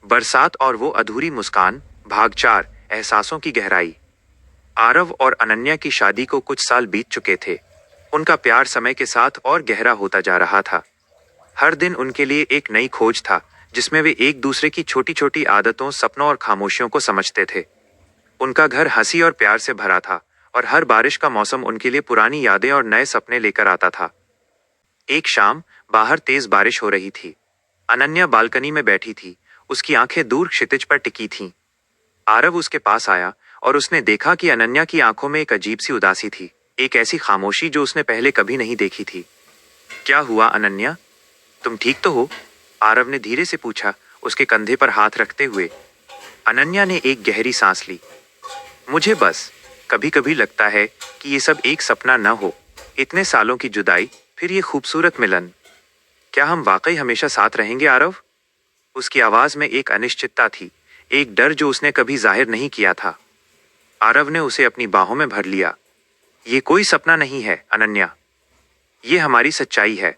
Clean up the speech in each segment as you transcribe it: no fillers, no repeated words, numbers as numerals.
बरसात और वो अधूरी मुस्कान, भाग 4, एहसासों की गहराई। आरव और अनन्या की शादी को कुछ साल बीत चुके थे। उनका प्यार समय के साथ और गहरा होता जा रहा था। हर दिन उनके लिए एक नई खोज था, जिसमें वे एक दूसरे की छोटी छोटी आदतों, सपनों और खामोशियों को समझते थे। उनका घर हंसी और प्यार से भरा था, और हर बारिश का मौसम उनके लिए पुरानी यादें और नए सपने लेकर आता था। एक शाम, बाहर तेज बारिश हो रही थी। अनन्या बालकनी में बैठी थी, उसकी आंखें दूर क्षितिज पर टिकी थीं। आरव उसके पास आया और उसने देखा कि अनन्या की आंखों में एक अजीब सी उदासी थी, एक ऐसी खामोशी जो उसने पहले कभी नहीं देखी थी। क्या हुआ अनन्या? तुम ठीक तो हो? आरव ने धीरे से पूछा, उसके कंधे पर हाथ रखते हुए। अनन्या ने एक गहरी सांस ली। मुझे बस कभी कभी लगता है कि ये सब एक सपना न हो। इतने सालों की जुदाई, फिर ये खूबसूरत मिलन। क्या हम वाकई हमेशा साथ रहेंगे आरव? उसकी आवाज में एक अनिश्चितता थी, एक डर जो उसने कभी जाहिर नहीं किया था। आरव ने उसे अपनी बाहों में भर लिया। ये कोई सपना नहीं है अनन्या, ये हमारी सच्चाई है।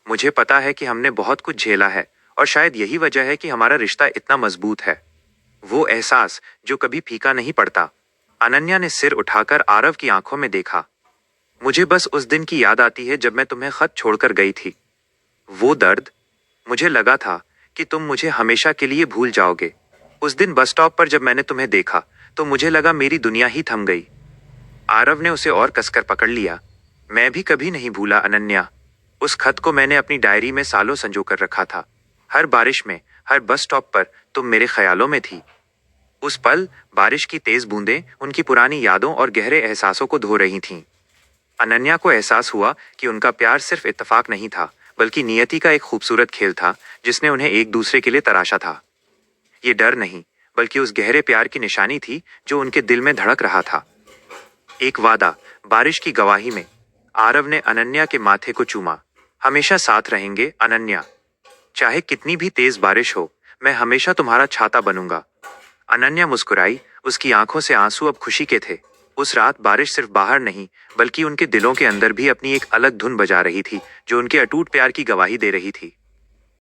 मुझे पता है कि हमने बहुत कुछ झेला है, और शायद यही वजह है कि हमारा रिश्ता इतना मजबूत है। वो एहसास जो कभी फीका नहीं पड़ता। अनन्या ने सिर उठाकर आरव की आंखों में देखा। मुझे बस उस दिन की याद आती है जब मैं तुम्हें खत छोड़कर गई थी। वो दर्द, मुझे लगा था कि तुम मुझे हमेशा के लिए भूल जाओगे। उस दिन बस स्टॉप पर जब मैंने तुम्हें देखा, तो मुझे लगा मेरी दुनिया ही थम गई। आरव ने उसे और कसकर पकड़ लिया। मैं भी कभी नहीं भूला अनन्या। उस खत को मैंने अपनी डायरी में सालों संजो कर रखा था। हर बारिश में, हर बस स्टॉप पर तुम मेरे ख्यालों में थी। उस पल, बारिश की तेज बूंदें उनकी पुरानी यादों और गहरे एहसासों को धो रही थीं। अनन्या को एहसास हुआ कि उनका प्यार सिर्फ इत्तेफाक नहीं था, बल्कि नियति का एक खूबसूरत खेल था, जिसने उन्हें एक दूसरे के लिए तराशा था। ये डर नहीं, बल्कि उस गहरे प्यार की निशानी थी जो उनके दिल में धड़क रहा था। एक वादा, बारिश की गवाही में। आरव ने अनन्या के माथे को चूमा। हमेशा साथ रहेंगे अनन्या, चाहे कितनी भी तेज बारिश हो, मैं हमेशा तुम्हारा छाता बनूंगा। अनन्या मुस्कुराई, उसकी आंखों से आंसू अब खुशी के थे। उस रात बारिश सिर्फ बाहर नहीं, बल्कि उनके दिलों के अंदर भी अपनी एक अलग धुन बजा रही थी, जो उनके अटूट प्यार की गवाही दे रही थी।